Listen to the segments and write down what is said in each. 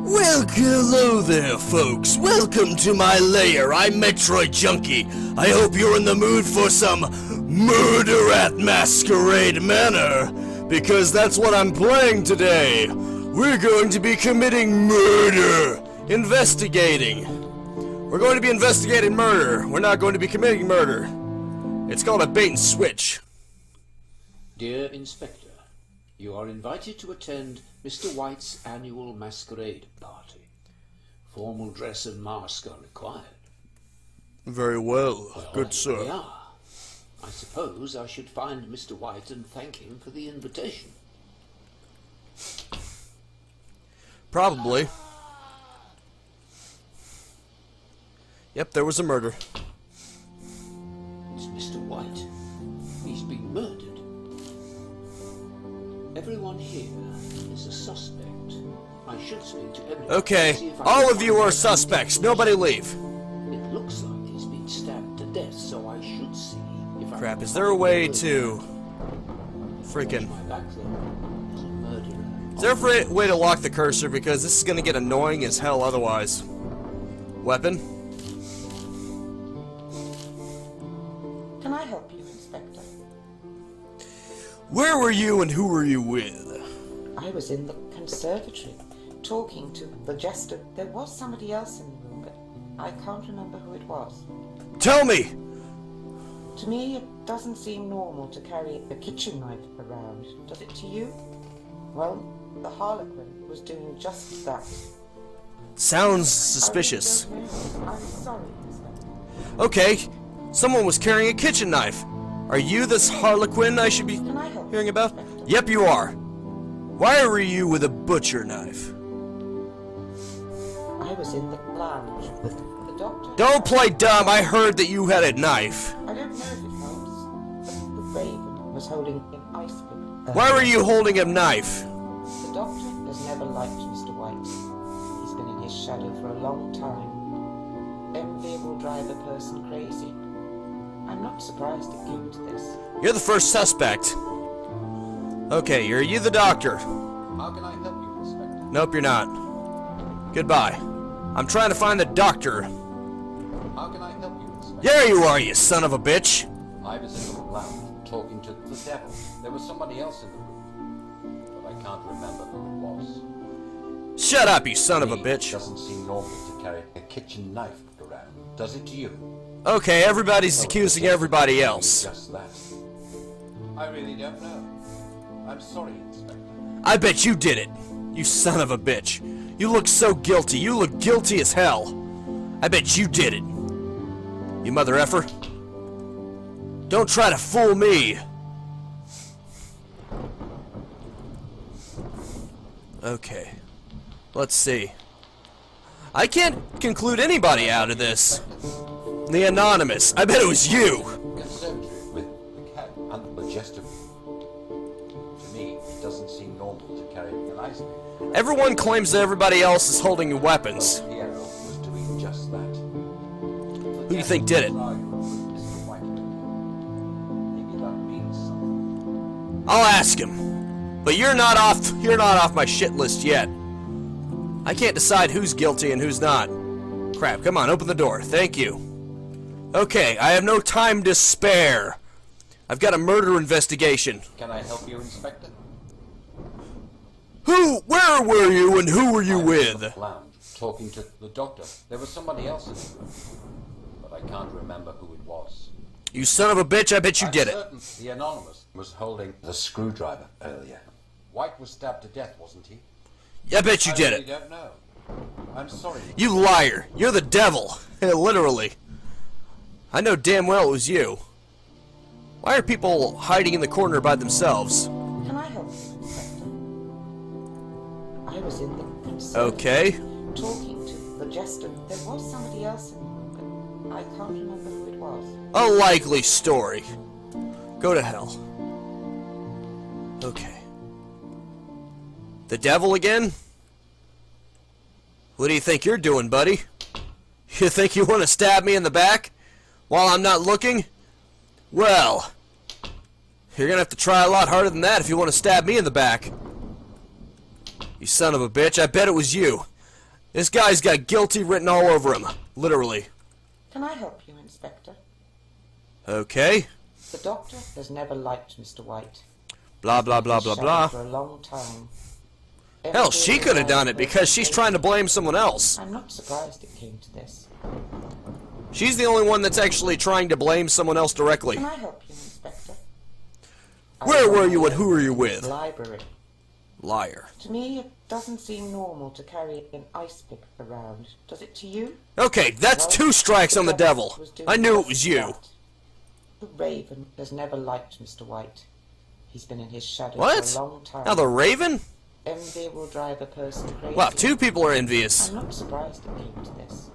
Well, hello there, folks. Welcome to my lair. I'm Metroid Junkie. I hope you're in the mood for some murder at Masquerade Manor, because that's what I'm playing today. We're going to be committing murder. Investigating. We're going to be investigating murder. We're not going to be committing murder. It's called a bait and switch. Dear Inspector, you are invited to attend Mr. White's annual masquerade party. Formal dress and mask are required. Very well, good sir. We are. I suppose I should find Mr. White and thank him for the invitation. Probably. Yep, there was a murder. It's Mr. White. He's been murdered. Everyone here is a suspect. I should speak to everyone. Okay, all of you are suspects. Nobody leave. It looks like he's been stabbed to death, so I should see if I Crap, is there a way to... freaking... Is there a way to lock the cursor? Because this is going to get annoying as hell otherwise. Weapon? Can I help you, Inspector? Where were you and who were you with? I was in the conservatory, talking to the jester. There was somebody else in the room, but I can't remember who it was. Tell me! To me, it doesn't seem normal to carry a kitchen knife around. Does it to you? Well, the Harlequin was doing just that. Sounds suspicious. I really don't know. I'm sorry, Inspector. Okay, someone was carrying a kitchen knife. Are you this Harlequin I should be Can I help hearing you, about? Inspector? Yep, you are. Why were you with a butcher knife? I was in the lounge with the doctor. Don't play dumb, I heard that you had a knife. I don't know if it helps, but the Raven was holding an ice pick. Why were you holding a knife? The doctor has never liked Mr. White. He's been in his shadow for a long time. Envy will drive a person crazy. I'm not surprised it came to this. You're the first suspect. Okay, are you the doctor? How can I help you, Inspector? Nope, you're not. Goodbye. I'm trying to find the doctor. How can I help you, Inspector? There you are, you son of a bitch! I was in the lounge talking to the devil. There was somebody else in the room, but I can't remember who it was. Shut up, you son of a It bitch. doesn't seem normal to carry a kitchen knife around, does it to you? Okay, everybody's Oh, accusing yes, everybody doing else. Just that. I really don't know. I'm sorry, Inspector. I bet you did it, you son of a bitch. You look so guilty. You look guilty as hell. I bet you did it. You mother effer. Don't try to fool me. Okay. Let's see. I can't conclude anybody out of this. The anonymous. I bet it was you. Conservatory with the cat and the jester. To me, it doesn't seem normal to carry an ice pick. Everyone claims that everybody else is holding weapons. The hero was doing just that. Who do you think did it? Maybe that means something. I'll ask him. But you're not off my shit list yet. I can't decide who's guilty and who's not. Crap, come on, open the door. Thank you. Okay, I have no time to spare. I've got a murder investigation. Can I help you, Inspector? Where were you and who were you I was in with? the lounge, talking to the doctor. There was somebody else in the room, but I can't remember who it was. You son of a bitch, I bet you I'm did it. certain the anonymous was holding the screwdriver earlier. White was stabbed to death, wasn't he? I bet you did I it. really don't know. I'm sorry. You liar. You're the devil. Literally. I know damn well it was you. Why are people hiding in the corner by themselves? Can I help you, Inspector? I was in the conservatory, Okay. talking to the jester. There was somebody else in the room, but I can't remember who it was. A likely story. Go to hell. Okay. The devil again? What do you think you're doing, buddy? You think you want to stab me in the back while I'm not looking? Well, you're gonna have to try a lot harder than that if you want to stab me in the back. You son of a bitch, I bet it was you. This guy's got guilty written all over him. Literally. Can I help you, Inspector? Okay. The doctor has never liked Mr. White. Blah, blah, blah, blah, blah. For a long time. Hell, she could have done it because she's trying to blame someone else. I'm not surprised it came to this. She's the only one that's actually trying to blame someone else directly. Can I help you, Inspector? Where were you and who were you with? Library. Liar. To me, it doesn't seem normal to carry an ice pick around. Does it to you? Okay, that's Well, 2 strikes on the devil. was doing I knew it just was you. that. The Raven has never liked Mr. White. He's been in his shadow What? for a long time. Now the Raven? Envy will drive a person crazy. Wow, 2 people are envious. I'm not surprised it came to this.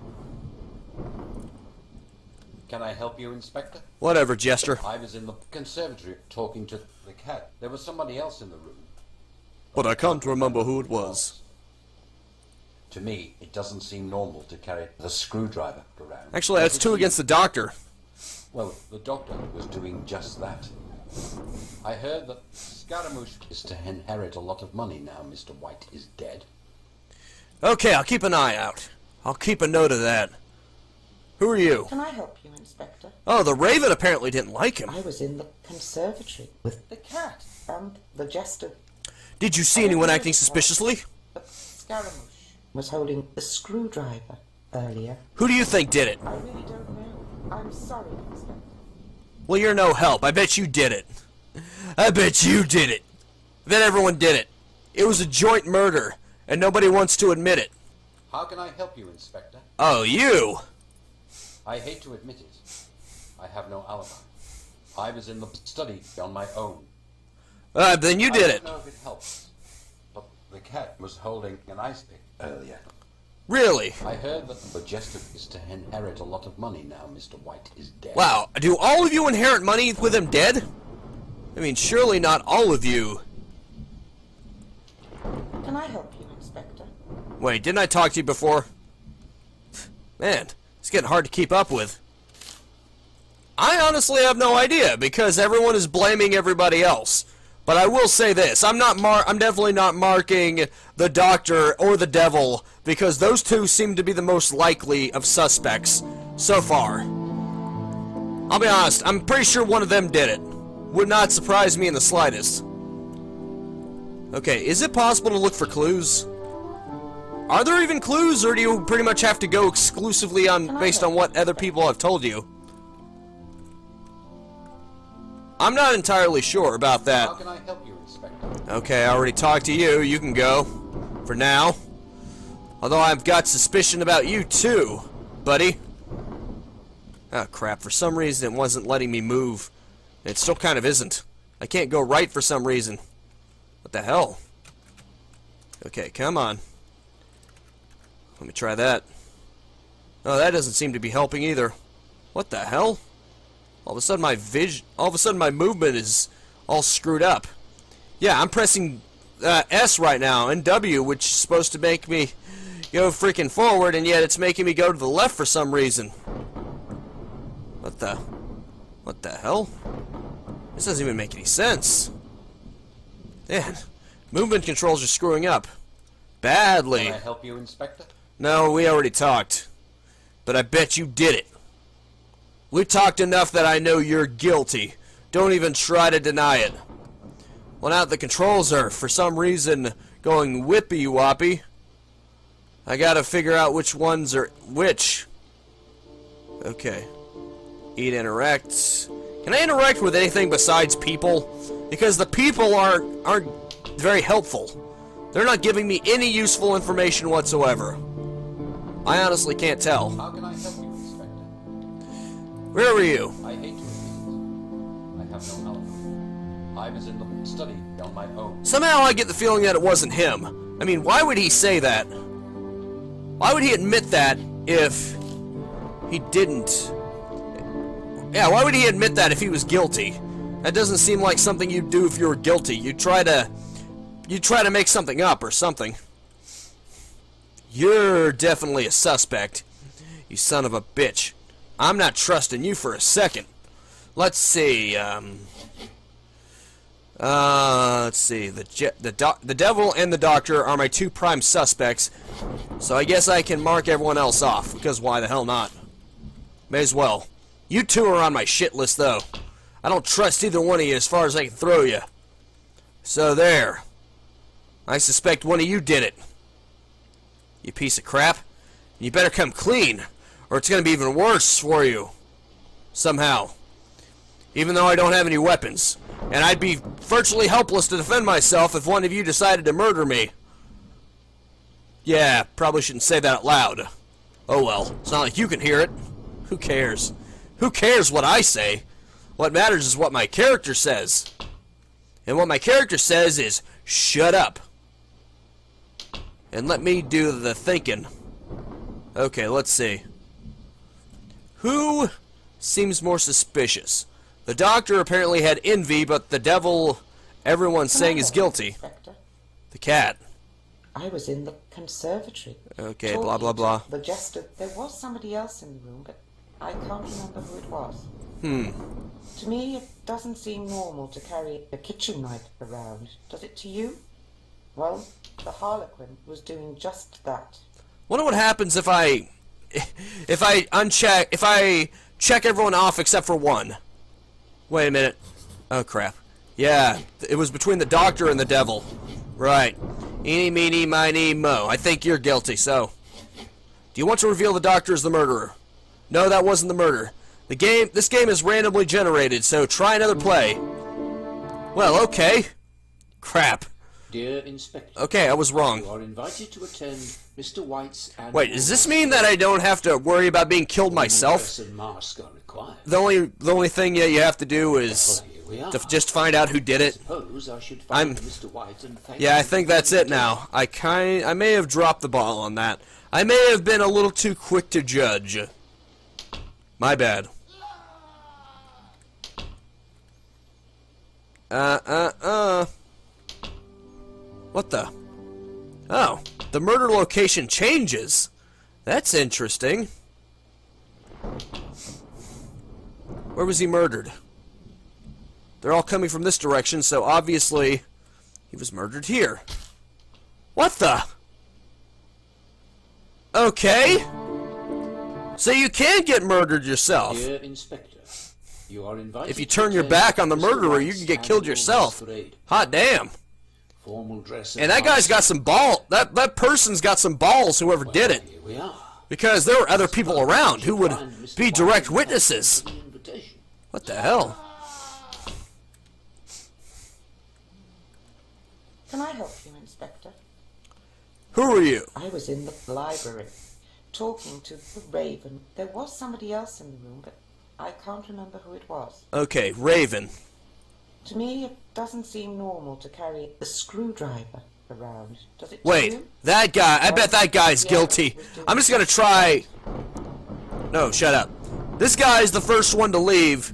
Can I help you, Inspector? Whatever, Jester. I was in the conservatory talking to the cat. There was somebody else in the room. But I can't remember who it was. To me, it doesn't seem normal to carry the screwdriver around. Actually, that's 2 against the doctor. Well, the doctor was doing just that. I heard that Scaramouche is to inherit a lot of money now Mr. White is dead. Okay, I'll keep an eye out. I'll keep a note of that. Who are you? Can I help you, Inspector? Oh, the Raven apparently didn't like him. I was in the conservatory with the cat and the jester. Did you see anyone acting suspiciously? But Scaramouche was holding the screwdriver earlier. Who do you think did it? I really don't know. I'm sorry, Inspector. Well, you're no help. I bet you did it. I bet you did it. Then everyone did it. It was a joint murder, and nobody wants to admit it. How can I help you, Inspector? Oh, you! I hate to admit it. I have no alibi. I was in the study on my own. Then you did I it. don't know if it helps, but the cat was holding an ice pick earlier. Really? I heard that the jester is to inherit a lot of money now Mr. White is dead. Wow, do all of you inherit money with him dead? I mean, surely not all of you. Can I help you, Inspector? Wait, didn't I talk to you before? Man, it's getting hard to keep up with. I honestly have no idea, because everyone is blaming everybody else. But I will say this, I'm definitely not marking the doctor or the devil, because those 2 seem to be the most likely of suspects so far. I'll be honest, I'm pretty sure one of them did it. Would not surprise me in the slightest. Okay, is it possible to look for clues? Are there even clues, or do you pretty much have to go exclusively based on what other people have told you? I'm not entirely sure about that. How can I help you, Inspector? Okay, I already talked to you. You can go. For now. Although I've got suspicion about you too, buddy. Oh crap, for some reason it wasn't letting me move. It still kind of isn't. I can't go right for some reason. What the hell? Okay, come on. Let me try that. Oh, that doesn't seem to be helping either. What the hell? All of a sudden my movement is all screwed up. Yeah, I'm pressing S right now and W, which is supposed to make me go freaking forward, and yet it's making me go to the left for some reason. What the hell? This doesn't even make any sense. Man, movement controls are screwing up. Badly. Can I help you, Inspector? No, we already talked. But I bet you did it. We talked enough that I know you're guilty. Don't even try to deny it. Well, now the controls are, for some reason, going whippy-woppy. I gotta figure out which ones are which. Okay. Eat, interact. Can I interact with anything besides people? Because the people aren't very helpful. They're not giving me any useful information whatsoever. I honestly can't tell. How can I help you, Inspector? Where were you? I hate to admit it. I have no alibi. I was in the study on my own. Somehow I get the feeling that it wasn't him. I mean, why would he say that? Why would he admit that if he didn't? Yeah, why would he admit that if he was guilty? That doesn't seem like something you'd do if you were guilty. You'd try to make something up or something. You're definitely a suspect, you son of a bitch. I'm not trusting you for a second. Let's see, Let's see. The devil and the doctor are my two prime suspects, so I guess I can mark everyone else off, because why the hell not? May as well. You two are on my shit list, though. I don't trust either one of you as far as I can throw you. So there. I suspect one of you did it. You piece of crap. You better come clean, or it's going to be even worse for you. Somehow. Even though I don't have any weapons. And I'd be virtually helpless to defend myself if one of you decided to murder me. Yeah, probably shouldn't say that out loud. Oh well, it's not like you can hear it. Who cares? Who cares what I say? What matters is what my character says. And what my character says is, shut up. And let me do the thinking. Okay, let's see. Who seems more suspicious? The doctor apparently had envy, but the devil, everyone's saying is guilty. Inspector. The cat. I was in the conservatory. Okay, blah, blah, blah. The jester. There was somebody else in the room, but I can't remember who it was. To me, it doesn't seem normal to carry a kitchen knife around. Does it to you? Well, the Harlequin was doing just that. Wonder what happens if I check everyone off except for one. Wait a minute. Oh crap. Yeah, it was between the doctor and the devil. Right. Eeny, meeny, miny, mo. I think you're guilty, so. Do you want to reveal the doctor as the murderer? No, that wasn't the murder. This game is randomly generated, so try another play. Well, okay. Crap. Dear Inspector. Okay, I was wrong. You are invited to attend Mr. White's annual... Wait, does this mean that I don't have to worry about being killed myself? Dress and mask are required. The only thing you have to do is to just find out who did it. Suppose I should find Mr. White and thank Yeah, I him think for that's the it now. I may have dropped the ball on that. I may have been a little too quick to judge. My bad. What the? Oh, the murder location changes. That's interesting. Where was he murdered? They're all coming from this direction, so obviously he was murdered here. What the? Okay. So you can get murdered yourself. Dear Inspector, you are invited If you turn your back on the murderer, you can get killed yourself. Hot damn. Formal dress And that guy's got some ball. That person's got some balls, whoever did it. Here we are. Because there were other people around who would be direct witnesses. What the hell? Can I help you, Inspector? Who are you? I was in the library, talking to the Raven. There was somebody else in the room, but I can't remember who it was. Okay, Raven. To me, it doesn't seem normal to carry a screwdriver around. Does it to Wait, you? that guy, I bet that guy's guilty. I'm just gonna try... No, shut up. This guy's the first one to leave,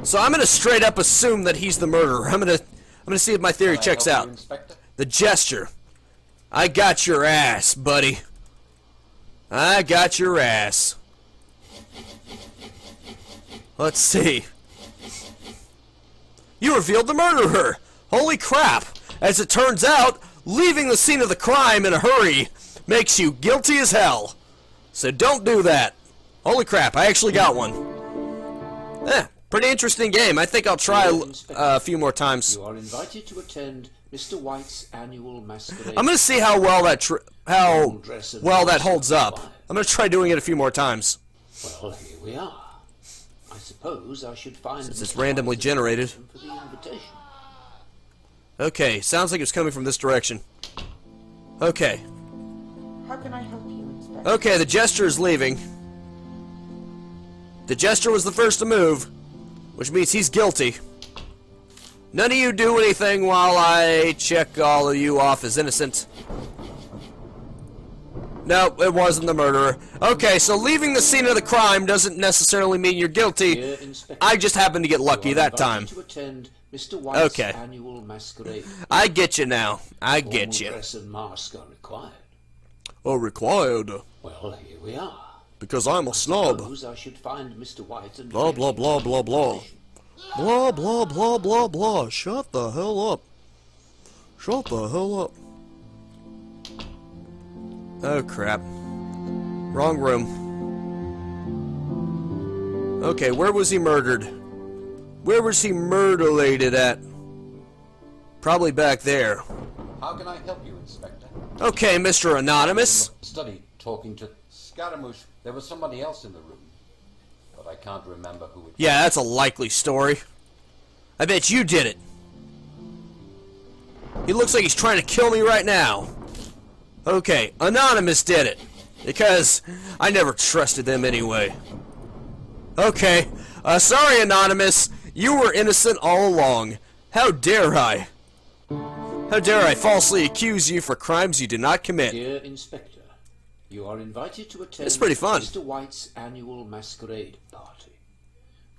so I'm gonna straight up assume that he's the murderer. I'm gonna see if my theory checks out. The gesture. I got your ass, buddy. I got your ass. Let's see. You revealed the murderer! Holy crap! As it turns out, leaving the scene of the crime in a hurry makes you guilty as hell. So don't do that. Holy crap, I actually got one. Pretty interesting game. I think I'll try a few more times. You are invited to attend Mr. White's annual masquerade. I'm gonna see how well that holds up. I'm gonna try doing it a few more times. Well, here we are. I suppose I should find... Since it's randomly generated. For the invitation. Okay, sounds like it's coming from this direction. Okay. How can I help you, Inspector? Okay, the jester is leaving. The jester was the first to move, which means he's guilty. None of you do anything while I check all of you off as innocent. No, it wasn't the murderer. Okay, so leaving the scene of the crime doesn't necessarily mean you're guilty. I just happened to get lucky that time. To attend Mr. White's Okay. annual masquerade. I get you now. I get Formal you. dress and mask are required. Oh, required. Well, here we are. Because I'm a snob. Suppose I should find Mr. White and Blah, blah, blah, blah, blah. Blah, blah, blah, blah, blah. Shut the hell up. Shut the hell up. Oh, crap. Wrong room. Okay, where was he murdered? Where was he murdered at? Probably back there. How can I help you, Inspector? Okay, Mr. Anonymous. Study talking to Scaramouche. There was somebody else in the room, but I can't remember who it was. Yeah, that's a likely story. I bet you did it. He looks like he's trying to kill me right now. Okay, Anonymous did it. Because I never trusted them anyway. Okay, sorry, Anonymous. You were innocent all along. How dare I? How dare I falsely accuse you for crimes you did not commit? Dear Inspector, you are invited to attend It's pretty fun. Mr. White's annual Masquerade party.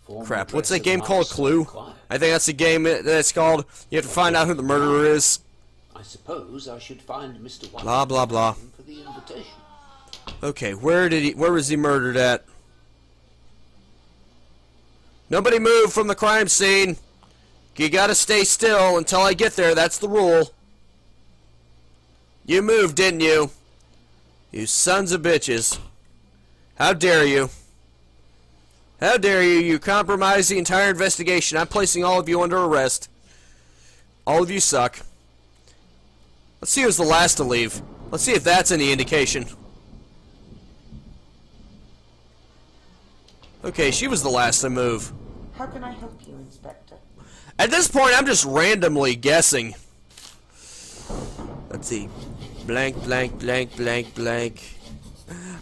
Formal Crap, what's dress that game of called? mask Clue? required. I think that's the game that's called. You have to find out who the murderer is. I suppose I should find Mr. White Blah, blah, blah. for the invitation. Okay, where was he murdered at? Nobody move from the crime scene. You gotta stay still until I get there, that's the rule. You moved, didn't you? You sons of bitches. How dare you? How dare you? You compromised the entire investigation. I'm placing all of you under arrest. All of you suck. Let's see who's the last to leave. Let's see if that's any indication. Okay, she was the last to move. How can I help you, Inspector? At this point, I'm just randomly guessing. Let's see. Blank, blank, blank, blank, blank.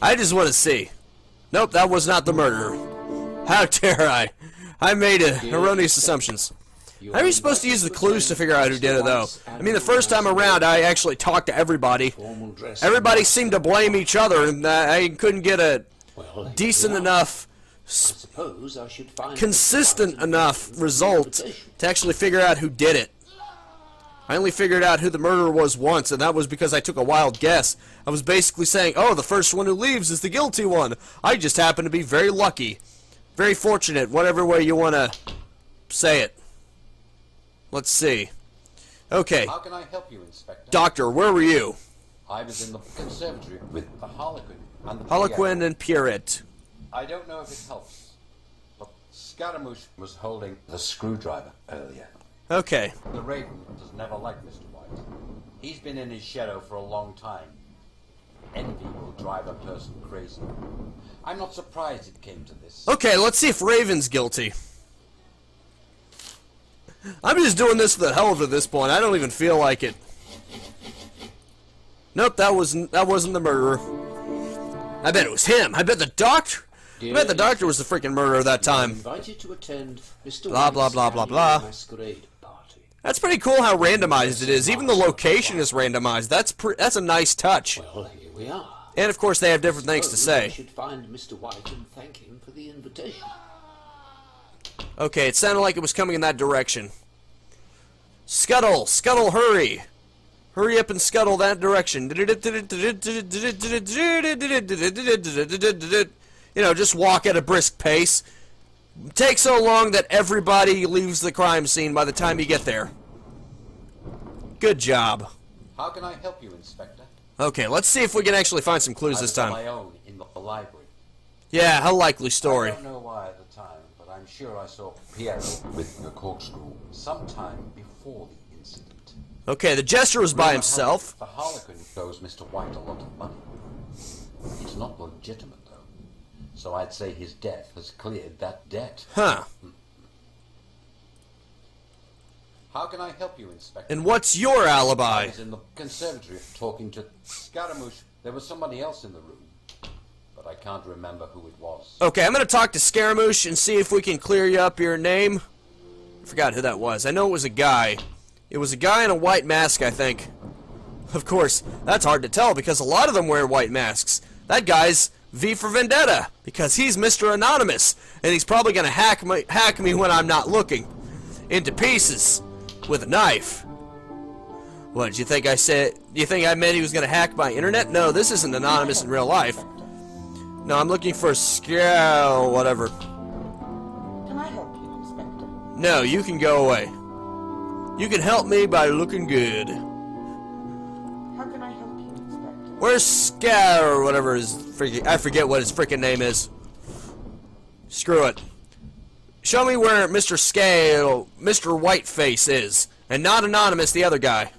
I just want to see. Nope, that was not the murderer. How dare I? I made erroneous assumptions. How are you supposed to use the clues to figure out who did it, though? I mean, the first time around, I actually talked to everybody. Everybody seemed to blame each other, and I couldn't get a decent enough, Suppose I should find consistent enough result to actually figure out who did it. I only figured out who the murderer was once, and that was because I took a wild guess. I was basically saying, oh, the first one who leaves is the guilty one. I just happen to be very lucky. Very fortunate, whatever way you want to say it. Let's see. Okay. How can I help you, Inspector? Doctor, where were you? I was in the conservatory with the Harlequin and the Harlequin and Pierrette. I don't know if it helps, but Scaramouche was holding the screwdriver earlier. Okay. The Raven has never liked Mr. White. He's been in his shadow for a long time. Envy will drive a person crazy. I'm not surprised it came to this. Okay, let's see if Raven's guilty. I'm just doing this for the hell of it at this point. I don't even feel like it. Nope, that wasn't the murderer. I bet it was him. I bet the doctor. I bet the doctor was the freaking murderer that time. Invited to attend Mr. Blah, blah, White's blah, blah, annual blah. Masquerade party. That's pretty cool how randomized it is. Even the location is randomized. That's a nice touch. Well, here we are. And of course they have different things to Suppose I say. should find Mr. White and thank him for the invitation. Okay, it sounded like it was coming in that direction. Scuttle! Scuttle, hurry! Hurry up and scuttle that direction. You know, just walk at a brisk pace. Take so long that everybody leaves the crime scene by the time you get there. Good job. How can I help you, Inspector? Okay, let's see if we can actually find some clues this I was on time. my own in the library. Yeah, how likely story. I don't know why at the time, but I'm sure I saw Piero with the corkscrew sometime before the incident. Okay, the jester was by himself. The Harlequin owes Mr. White a lot of money. It's not legitimate, though. So I'd say his death has cleared that debt. Huh. How can I help you, Inspector? And what's your I alibi? was in the conservatory talking to Scaramouche. There was somebody else in the room, but I can't remember who it was. Okay, I'm gonna talk to Scaramouche and see if we can clear you up your name. I forgot who that was. I know it was a guy. It was a guy in a white mask, I think. Of course, that's hard to tell because a lot of them wear white masks. That guy's V for Vendetta because he's Mr. Anonymous, and he's probably gonna hack me when I'm not looking into pieces with a knife. What did you think I said? Do you think I meant he was gonna hack my internet? No, this isn't Anonymous in real life. No, I'm looking for whatever. Can I help you, Inspector? No, you can go away. You can help me by looking good. How can I help you, Inspector? Where's Scar or whatever his freaking... I forget what his freaking name is. Screw it. Show me where Mr. Scale, Mr. Whiteface is. And not Anonymous, the other guy.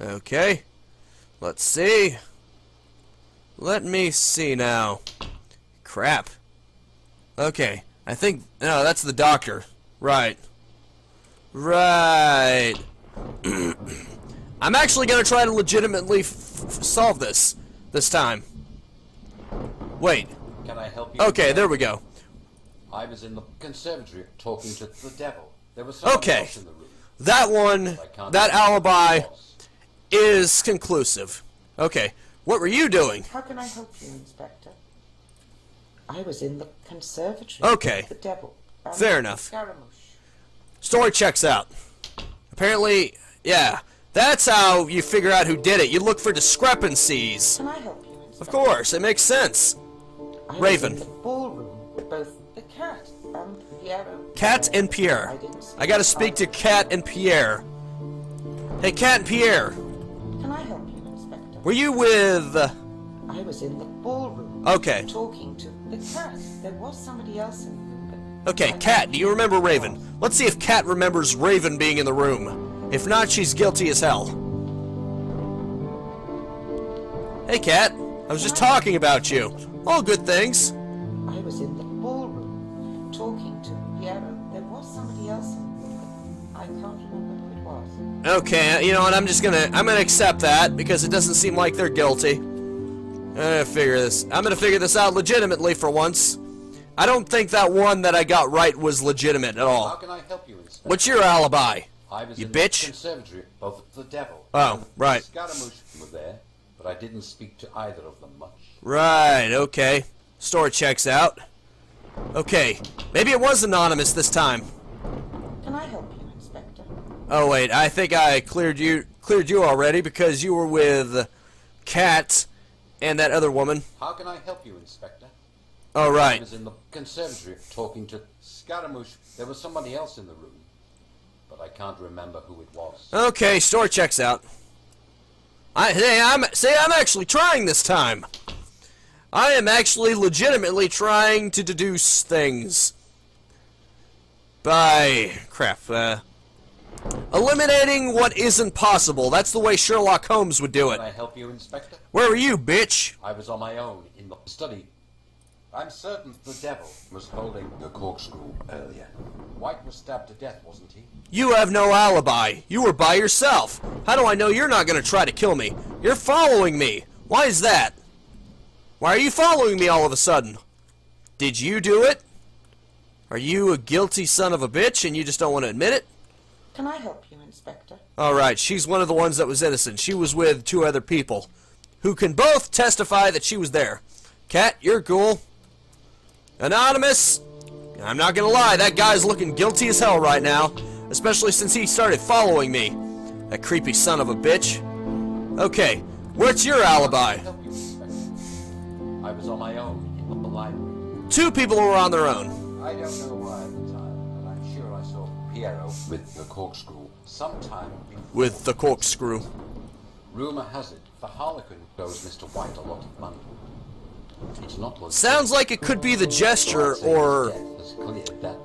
Okay. Let's see. Let me see now. Crap. Okay. I think... No, that's the doctor. Right. Right. I'm actually going to try to legitimately solve this time. Wait. Can I help you? Okay, there we go. I was in the conservatory talking to the devil. There was someone Okay. else in the room. That one, that alibi is conclusive. Okay. What were you doing? How can I help you, Inspector? I was in the conservatory. Okay. With the devil. Fair enough. Scaramouche. Story checks out. Apparently, yeah. That's how you figure out who did it. You look for discrepancies. Can I help you, Inspector? Of course, it makes sense. I Raven. was in the ballroom with both the cat and Piero. Cat and Pierre. I gotta speak to Cat and Pierre. Hey, Cat and Pierre. Can I help you, Inspector? Were you with... I was in the ballroom. Okay. Talking to the cat. There was somebody else in the room, but... Okay, Cat, do you remember Raven? Let's see if Cat remembers Raven being in the room. If not, she's guilty as hell. Hey, Cat. I was just talking about you. All good things. I was in the ballroom talking to Piero. There was somebody else in the room, but I can't remember who it was. Okay, you know what? I'm gonna accept that because it doesn't seem like they're guilty. I'm gonna figure this out legitimately for once. I don't think that one that I got right was legitimate at How all. can I help you, Inspector? What's your alibi? I was You in bitch? the conservatory, both the devil. Oh, right. Scaramouche were there, but I didn't speak to either of them much. Right, okay. Story checks out. Okay, maybe it was anonymous this time. Can I help you, Inspector? Oh wait, I think I cleared you already because you were with Kat and that other woman. How can I help you, Inspector? Oh I right. was in the conservatory talking to Scaramouche. There was somebody else in the room, but I can't remember who it was. Okay, story checks out. I'm actually trying this time. I am actually legitimately trying to deduce things by eliminating what isn't possible. That's the way Sherlock Holmes would do it. Can I help you, Inspector? Where were you, bitch? I was on my own in the study. I'm certain the devil was holding the corkscrew earlier. White was stabbed to death, wasn't he? You have no alibi. You were by yourself. How do I know you're not going to try to kill me? You're following me. Why is that? Why are you following me all of a sudden? Did you do it? Are you a guilty son of a bitch and you just don't want to admit it? Can I help you, Inspector? Alright, she's one of the ones that was innocent. She was with two other people who can both testify that she was there. Cat, you're cool. Anonymous, I'm not gonna lie, that guy's looking guilty as hell right now, especially since he started following me. That creepy son of a bitch. Okay, what's your alibi? Can I help you, Inspector? I was on my own in the library. Two people were on their own. I don't know why at the time, but I'm sure I saw Piero with the corkscrew sometime before. With the corkscrew. Rumor has it the Harlequin owes Mr. White a lot of money. It's not like Sounds like it could be the gesture or...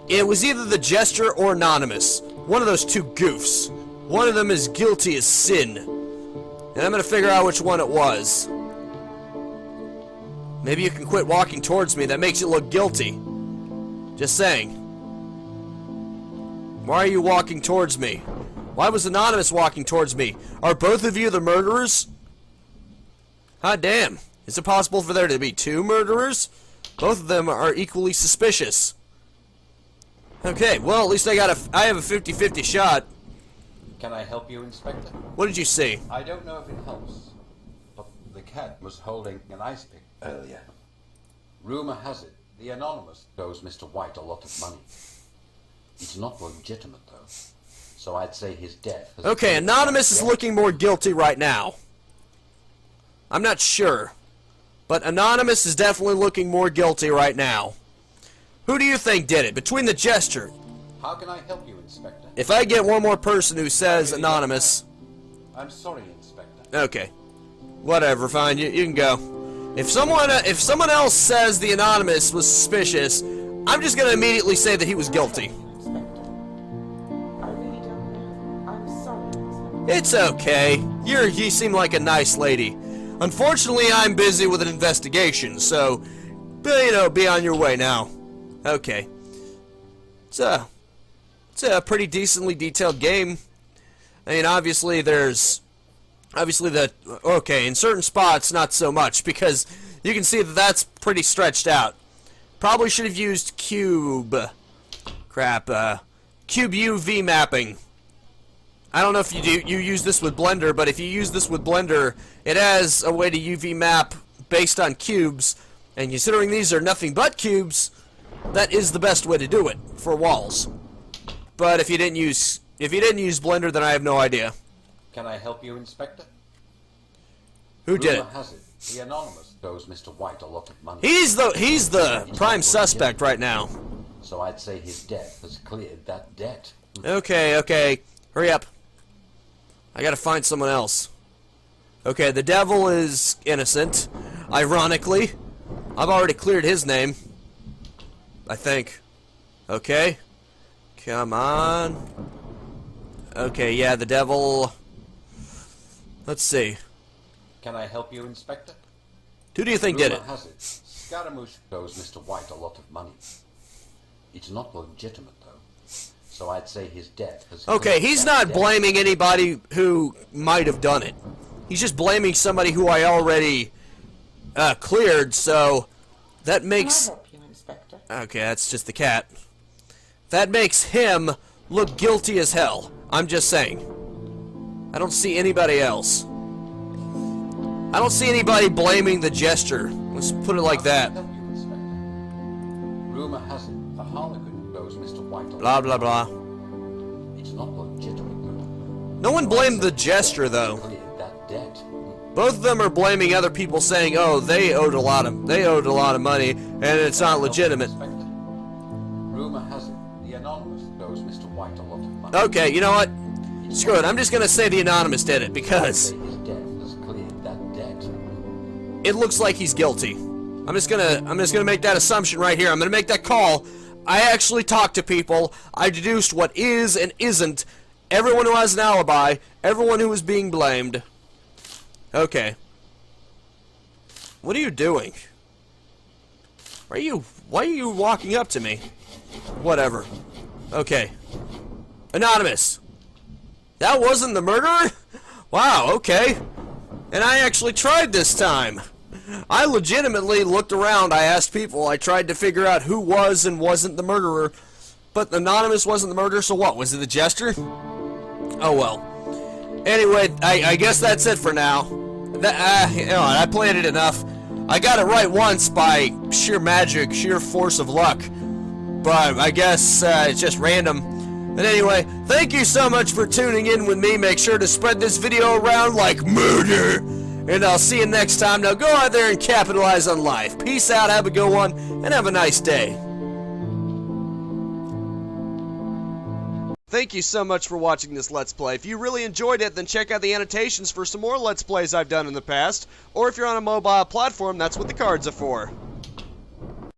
It was either the gesture or anonymous. One of those two goofs. One of them is guilty as sin. And I'm gonna figure out which one it was. Maybe you can quit walking towards me. That makes you look guilty. Just saying. Why are you walking towards me? Why was Anonymous walking towards me? Are both of you the murderers? Hot damn. Is it possible for there to be two murderers? Both of them are equally suspicious. Okay, well, at least I have a 50-50 shot. Can I help you, Inspector? What did you see? I don't know if it helps, but the cat was holding an ice pick earlier. Rumor has it the Anonymous owes Mr. White a lot of money. It's not legitimate, though, so I'd say his death has... Okay, Anonymous is looking more guilty right now. I'm not sure, but Anonymous is definitely looking more guilty right now. Who do you think did it? Between the Jester. How can I help you, Inspector? If I get one more person who says anonymous... I'm sorry, Inspector. Okay. Whatever, fine, you can go. If someone else says the anonymous was suspicious, I'm just gonna immediately say that he was guilty. Inspector. I really don't know. I'm sorry, Inspector. It's okay. You seem like a nice lady. Unfortunately, I'm busy with an investigation, so, you know, be on your way now. Okay. It's a pretty decently detailed game. I mean, obviously okay, in certain spots, not so much, because you can see that that's pretty stretched out. Probably should have used cube UV mapping. I don't know if you use this with Blender, but if you use this with Blender, it has a way to UV map based on cubes, and considering these are nothing but cubes, that is the best way to do it for walls. But if you didn't use Blender, then I have no idea. Can I help you, Inspector? Who did it? Rumor has it, the Anonymous owes Mr. White a lot of money. He's the prime suspect right now. So I'd say his death has cleared that debt. Okay. Hurry up. I gotta find someone else. Okay, the devil is innocent. Ironically. I've already cleared his name. I think. Okay. Come on. Okay, yeah, the devil... Let's see. Can I help you, Inspector? Who do you think did it? Rumor has it, Scaramouche owes Mr. White a lot of money. It's not legitimate, though. So I'd say his death has... Okay, he's not debt. blaming anybody who might have done it. He's just blaming somebody who I already cleared, so that makes... Can I help you, Inspector? Okay, that's just the cat. That makes him look guilty as hell. I'm just saying. I don't see anybody else. I don't see anybody blaming the Jester. Let's put it like that. How can I help you, Inspector? Rumor has it, the Harlequin owes Mr. White a Blah, lot. blah, blah. It's not legitimate, though. No one blamed the Jester, though. Cleared that debt. Both of them are blaming other people, saying, "Oh, they owed a lot of money, and it's not legitimate." Inspector, rumor has it, the Anonymous owes Mr. White a lot of money. Okay, you know what? Screw it. I'm just gonna say the anonymous did it because His death has cleared that debt. it looks like he's guilty. I'm just gonna make that assumption right here. I'm gonna make that call. I actually talked to people. I deduced what is and isn't. Everyone who has an alibi. Everyone who is being blamed. Okay. What are you doing? Why are you walking up to me? Whatever. Okay. Anonymous. That wasn't the murderer? Wow, okay. And I actually tried this time. I legitimately looked around, I asked people, I tried to figure out who was and wasn't the murderer. But Anonymous wasn't the murderer, so what? Was it the Jester? Oh well. Anyway, I guess that's it for now. You know, I played it enough. I got it right once by sheer magic, sheer force of luck. But I guess it's just random. But anyway, thank you so much for tuning in with me. Make sure to spread this video around like murder. And I'll see you next time. Now go out there and capitalize on life. Peace out, have a good one, and have a nice day. Thank you so much for watching this Let's Play. If you really enjoyed it, then check out the annotations for some more Let's Plays I've done in the past. Or if you're on a mobile platform, that's what the cards are for.